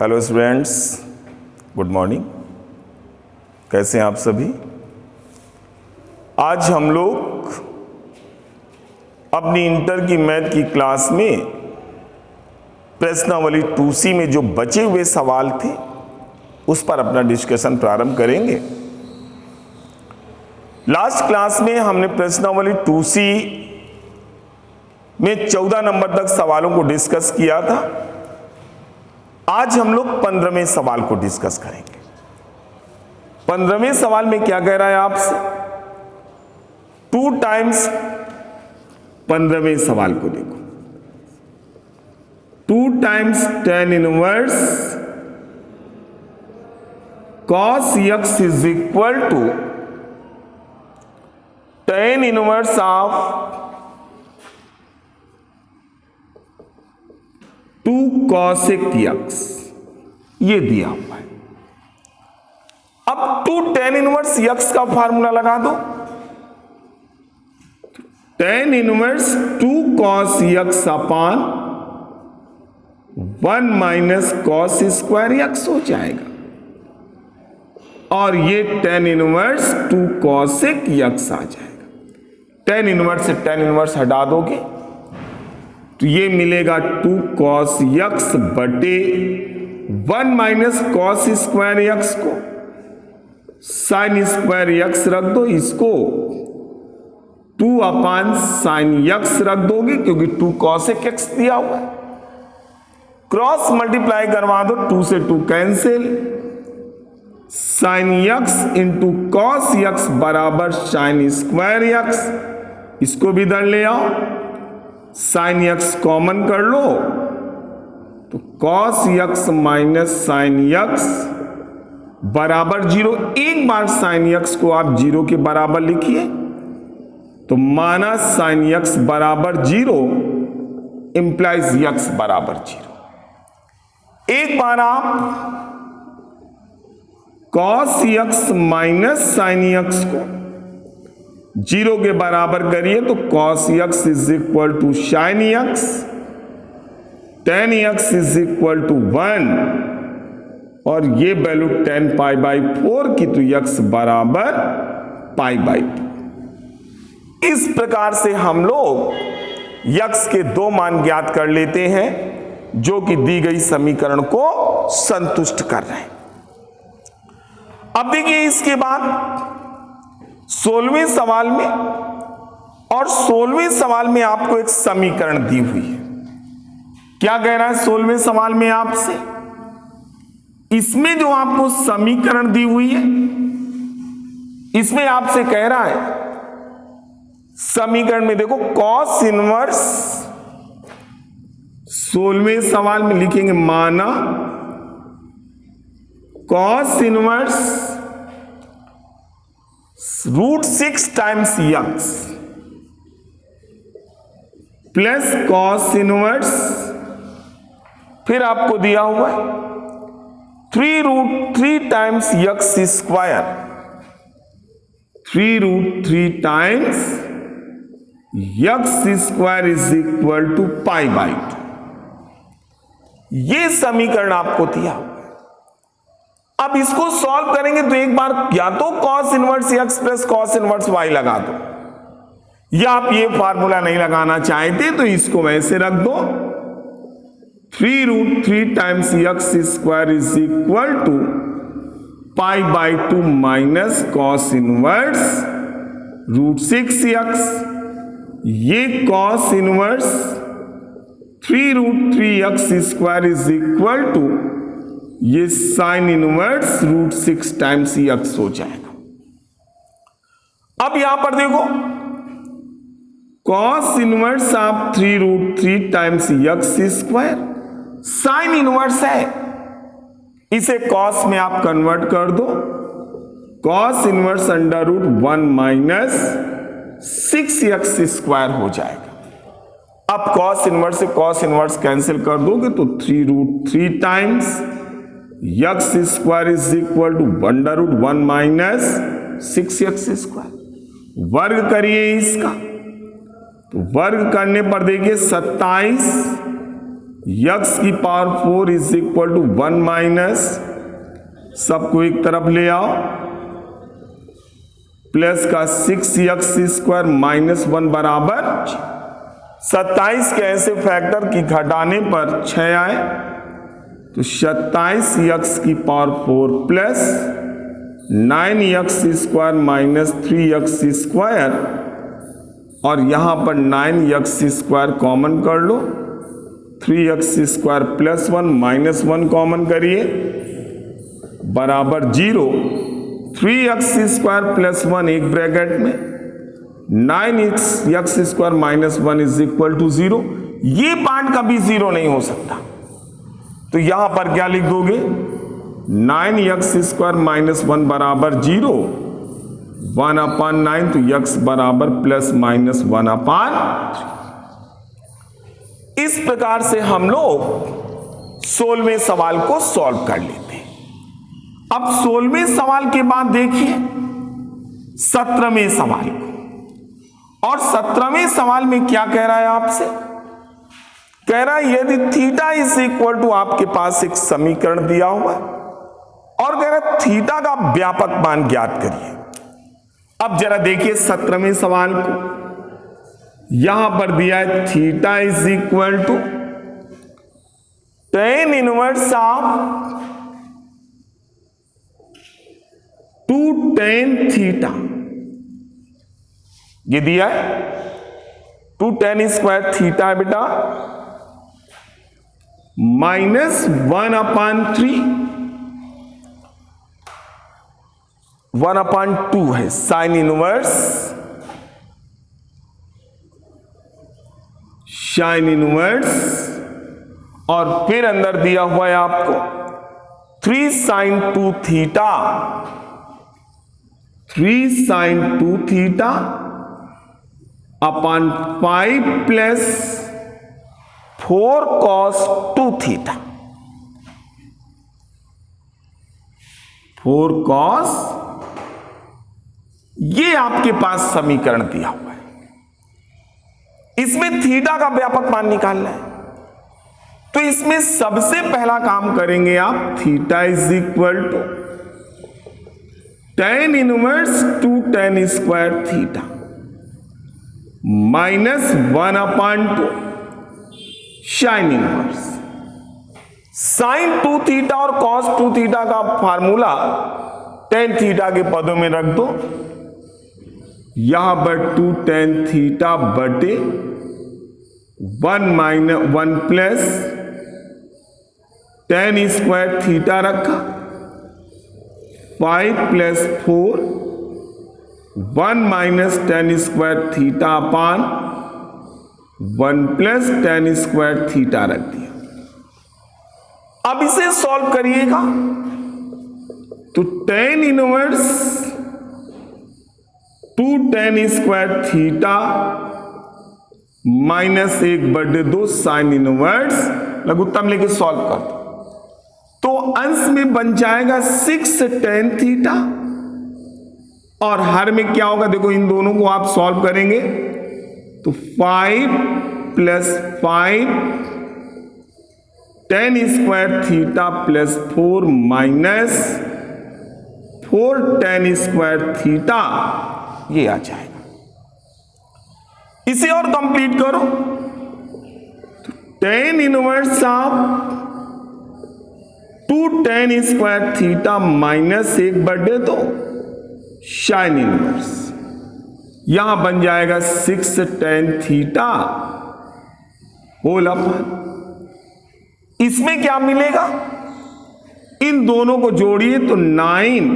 Hello students, good morning. कैसे हैं आप सभी? आज हम लोग अपनी इंटर की मैथ की क्लास में प्रश्नावली 2C में जो बचे हुए सवाल थे उस पर अपना डिस्कशन प्रारंभ करेंगे। लास्ट क्लास में हमने प्रश्नावली 2C में 14 नंबर तक सवालों को डिस्कस किया था। आज हम लोग 15वें सवाल को डिस्कस करेंगे। 15वें सवाल में क्या कह रहा है आपसे? 2 टाइम्स 15वें सवाल को देखो। 2 times tan inverse cos x is equal to tan inverse of 2 cosec x, ये दिया हुआ है। अब 2 tan इनवर्स x का फार्मूला लगा दो। tan इनवर्स 2 cos x अपान 1 माइनस cos स्क्वायर x हो जाएगा, और ये tan इनवर्स 2 cosec x आ जाएगा। tan इनवर्स से tan इनवर्स हटा दोगे तो ये मिलेगा 2 cos x बटे 1 माइनस cos स्क्वायर x को sin स्क्वायर x रख दो, इसको 2 अपान sin x रख दोगे क्योंकि 2 cosec x दिया हुआ है। क्रॉस मल्टीप्लाई करवा दो, 2 से 2 cancel, sin x into cos x बराबर sin स्क्वायर x, इसको भी इधर ले आओ, sin x कॉमन कर लो तो cos x minus sin x बराबर 0। एक बार sin x को आप 0 के बराबर लिखिए तो माना sin x बराबर 0 इंप्लाइज x बराबर 0। एक बार आप cos x minus sin x को 0 के बराबर करिए तो cos x is equal to sin x, tan x is equal to 1, और ये वैल्यू 10 पाई बाई 4 की तो x बराबर पाई बाई 2। इस प्रकार से हम लोग x के 2 मान ज्ञात कर लेते हैं जो कि दी गई समीकरण को संतुष्ट कर रहे हैं। अब देखिए इसके बाद 16वें सवाल में, और 16वें सवाल में आपको एक समीकरण दी हुई है। क्या कह रहा है 16वें सवाल में आपसे? इसमें जो आपको समीकरण दी हुई है इसमें आपसे कह रहा है, समीकरण में देखो cos इनवर्स, 16वें सवाल में लिखेंगे माना cos inverse √6 times x plus cos inverse, फिर आपको दिया हुआ है 3√3 times x square, 3√3 times x square is equal to pi by 2। ये समीकरण आपको दिया हुआ है। अब इसको सॉल्व करेंगे तो एक बार या तो cos inverse x plus cos inverse y लगा दो, या आप ये फार्मूला नहीं लगाना चाहते तो इसको वैसे रख दो, 3√3 times x square is equal to pi by 2 minus cos inverse √6x, ये cos inverse 3√3x square is equal to ये sin इनवर्स √6 टाइम्स x हो जाएगा। अब यहां पर देखो cos इनवर्स आप 3√3 times x square, sin inverse है इसे cos में आप कन्वर्ट कर दो, cos inverse √1 minus 6x square हो जाएगा। अब cos इनवर्स से cos इनवर्स कैंसिल कर दोगे तो 3√3 times x square is equal to 1√1 minus 6x square. वर्ग करिए इसका तो वर्ग करने पर देखिए 27 यक्स की power 4 is equal to 1 minus, सबको एक तरफ ले आओ, प्लस का 6x² माइनस 1 बराबर 27 के ऐसे फैक्टर की घटाने पर 6 आए, तो 27x की power 4 plus 9x² minus 3x², और यहां पर 9x² कॉमन कर लो, 3x² प्लस 1 माइनस 1 कॉमन करिए बराबर 0, 3x² प्लस 1 एक ब्रैकेट में, 9x² minus 1 is equal to 0। ये पार्ट कभी 0 नहीं हो सकता, तो यहां पर क्या लिख दोगे, 9x² माइनस 1 बराबर 0, 1/9, तो x बराबर प्लस माइनस 1/3। इस प्रकार से हम लोग 16वें सवाल को सॉल्व कर लेते हैं। अब 16वें सवाल के बाद देखिए 17वें सवाल को, और 17वें सवाल में क्या कह रहा है आपसे, कह रहा है यदि थीटा इज इक्वल टू, आपके पास एक समीकरण दिया हुआ है और कह रहा है थीटा का व्यापक मान ज्ञात करिए। अब जरा देखिए 17वें सवाल को, यहां पर दिया है theta is equal to tan inverse of 2 tan theta, ये दिया है 2 tan² थीटा है बेटा, माइनस 1/3, 1/2 है साइन इनवर्स और फिर अंदर दिया हुआ है आपको 3 sin 2 theta, 3 sin 2 theta upon 5 plus 4 cos 2 theta, 4 cos, ये आपके पास समीकरण दिया हुआ है। इसमें थीटा का व्यापक मान निकालना है, तो इसमें सबसे पहला काम करेंगे आप, theta is equal to tan inverse 2 tan² theta minus 1/2 sine inverse. Sine 2 theta और cos 2 थीटा का फार्मूला tan थीटा के पदों में रख दो, यहां पर 2 tan थीटा बटे 1 प्लस tan² थीटा रखा, 5 plus 4, 1 minus tan² theta upon 1 plus tan² theta रख दिया। अब इसे सॉल्व करिएगा तो tan inverse 2 tan² theta minus 1/2 sine inverse, लघुत्तम लेके सॉल्व कर दो, तो अंश में बन जाएगा 6 tan थीटा, और हर में क्या होगा, देखो इन दोनों को आप सॉल्व करेंगे तो 5 plus 5 tan² theta plus 4 minus 4 tan² theta, ये आ जाएगा। इसे और कंप्लीट करो तो tan inverse of 2 tan² theta minus 1/2 sine inverse, यहां बन जाएगा 6 tan थीटा होल अपॉन, इसमें क्या मिलेगा, इन दोनों को जोड़िए तो 9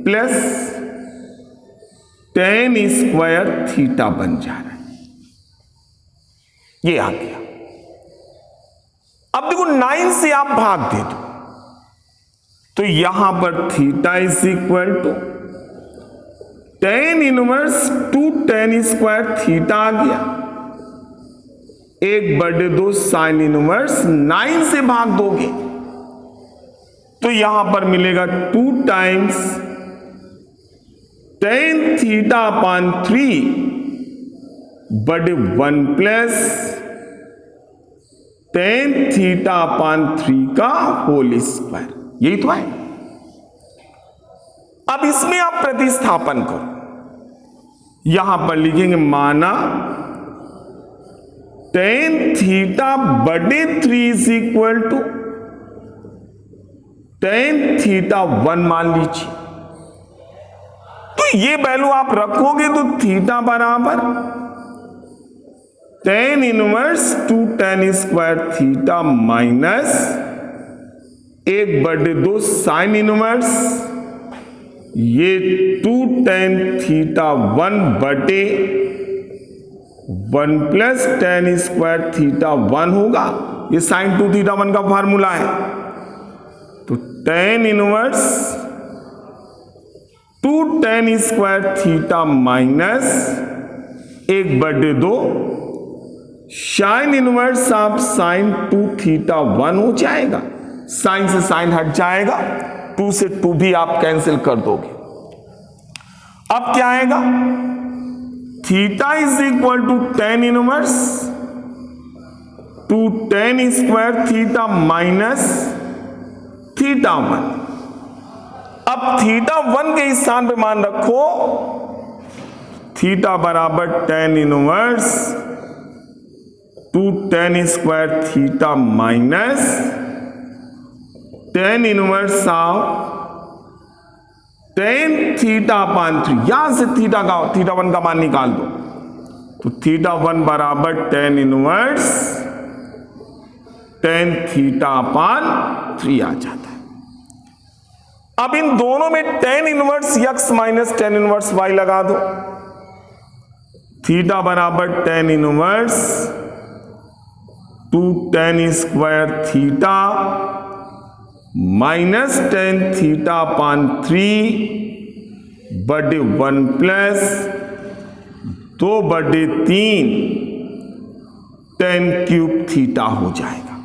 प्लस tan² थीटा बन जा रहा है, ये आ गया। अब देखो 9 से आप भाग दे दो तो यहां पर theta is equal to tan inverse 2 tan² theta आ गया, 1/2 साइन इनवर्स, 9 से भाग दोगे तो यहां पर मिलेगा 2 टाइम्स tan थीटा अपान 3 बटे 1 प्लस tan थीटा अपान 3 का होल स्क्वायर, यही तो है। अब इसमें आप प्रतिस्थापन करो, यहां पर लिखेंगे माना tan थीटा बटे 3 is equal to tan theta 1 मान लीजिए। तो ये वैल्यू आप रखोगे तो थीटा बराबर tan inverse 2 tan square theta minus 1/2 sine inverse ये 2 tan थीटा 1 बटे 1 प्लस tan स्क्वायर थीटा 1 होगा। ये साइन 2 थीटा 1 का फार्मूला है। तो tan inverse 2 tan square theta minus 1/2 sine inverse of sine 2 theta 1 हो जाएगा। साइन से साइन हट जाएगा, 2 से 2 भी आप कैंसिल कर दोगे। अब क्या आएगा, theta is equal to tan inverse 2 tan square theta minus theta 1। अब थीटा 1 के स्थान पे मान रखो, थीटा बराबर tan inverse 2 tan square theta minus tan inverse of tan theta upon 3। यहां से थीटा 1 का मान निकाल दो, तो थीटा 1 बराबर tan inverse tan theta upon 3 आ जाता है। अब इन दोनों में tan inverse x minus tan inverse y लगा दो, थीटा बराबर tan inverse 2 tan square theta minus tan theta upon 3 बटे 1 प्लस 2/3 tan क्यूब थीटा हो जाएगा।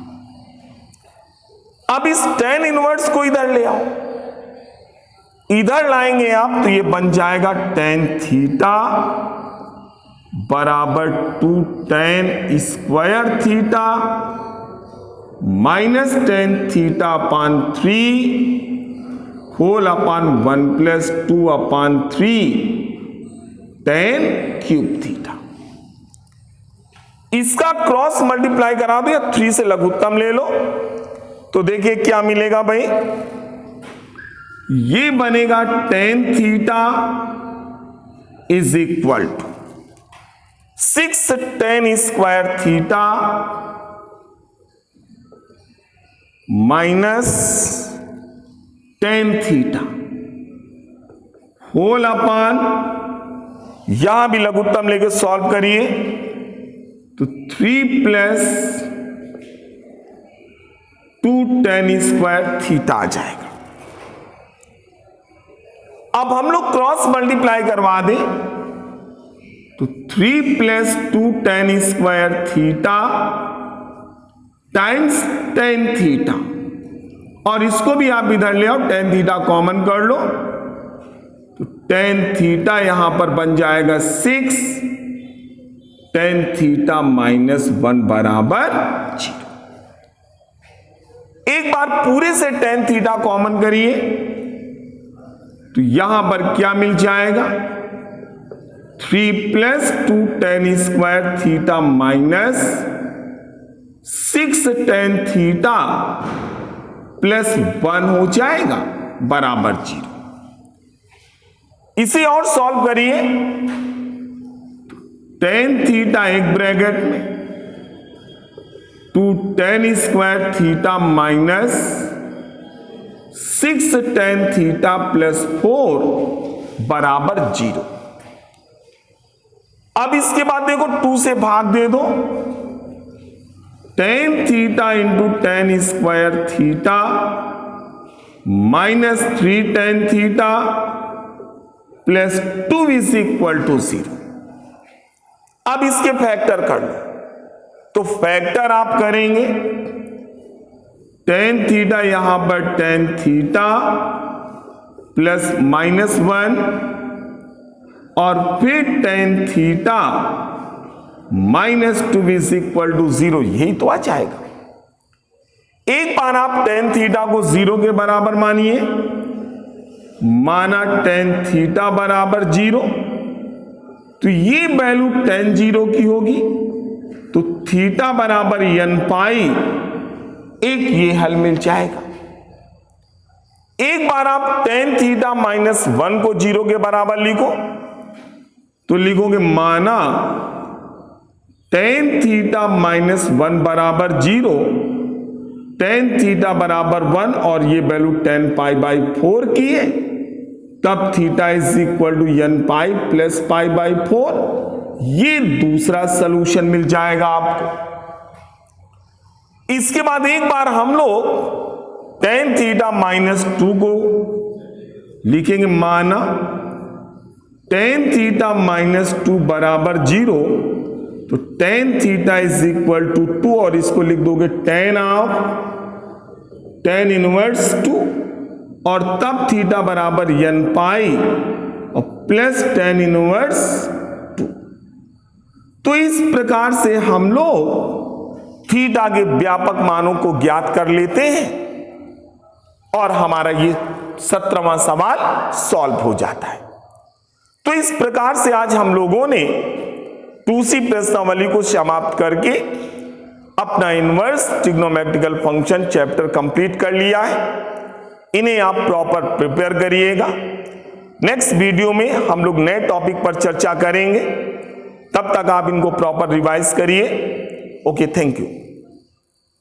अब इस tan इनवर्स को इधर ले आओ, इधर लाएंगे आप तो ये बन जाएगा tan थीटा बराबर 2 tan square theta minus tan theta upon 3 whole upon 1 plus 2 upon 3 tan cube theta. इसका क्रॉस मल्टीप्लाई करा दो या 3 से लघुत्तम ले लो, तो देखिए क्या मिलेगा भाई, ये बनेगा tan theta is equal to 6 tan square theta minus tan theta whole upon, यहां भी लघुत्तम लेके सॉल्व करिए तो 3 प्लस 2 tan स्क्वायर थीटा आ जाएगा। अब हम लोग क्रॉस मल्टीप्लाई करवा दें तो 3 plus 2 tan square theta times tan theta, और इसको भी आप इधर ले आओ, tan थीटा कॉमन कर लो तो tan थीटा यहां पर बन जाएगा 6 tan थीटा माइनस 1 बराबर 0। एक बार पूरे से tan थीटा कॉमन करिए तो यहां पर क्या मिल जाएगा, 3 plus 2 tan square theta minus 6 tan theta plus 1 हो जाएगा बराबर 0। इसे और सॉल्व करिए, tan थीटा एक ब्रैकेट में 2 tan square theta minus 6 tan theta plus 4 बराबर 0। अब इसके बाद देखो 2 से भाग दे दो, tan theta into tan square theta minus 3 tan theta plus 2 is equal to 0। अब इसके फैक्टर कर लो, तो फैक्टर आप करेंगे tan थीटा यहां पर tan थीटा प्लस -1 और फिर tan theta -2 is equal to 0, यही तो आ जाएगा। एक बार आप tan थीटा को 0 के बराबर मानिए, माना tan थीटा बराबर 0, तो ये वैल्यू tan 0 की होगी, तो थीटा बराबर n पाई, एक ये हल मिल जाएगा। एक बार आप tan थीटा माइनस 1 को 0 के बराबर लिखो, तो लिखोगे माना tan थीटा माइनस 1 बराबर 0, tan थीटा बराबर 1 और ये वैल्यू tan पाई बाई 4 की है, तब theta is equal to n pi plus pi by 4। ये दूसरा सलूशन मिल जाएगा आपको। इसके बाद एक बार हम लोग tan थीटा माइनस 2 को लिखेंगे, माना tan थीटा माइनस 2 बराबर 0, तो tan theta is equal to 2 और इसको लिख दोगे tan ऑफ tan इनवर्स 2 और तब थीटा बराबर n पाई और प्लस tan इनवर्स 2। तो इस प्रकार से हम लोग थीटा के व्यापक मानों को ज्ञात कर लेते हैं और हमारा ये 17वां सवाल सॉल्व हो जाता है। तो इस प्रकार से आज हम लोगों ने 2C प्रश्नावली को समाप्त करके अपना inverse trigonometrical function chapter complete कर लिया है। इन्हें आप प्रॉपर प्रिपेयर करिएगा। नेक्स्ट वीडियो में हम लोग नए टॉपिक पर चर्चा करेंगे, तब तक आप इनको प्रॉपर रिवाइज करिए। Okay, thank you.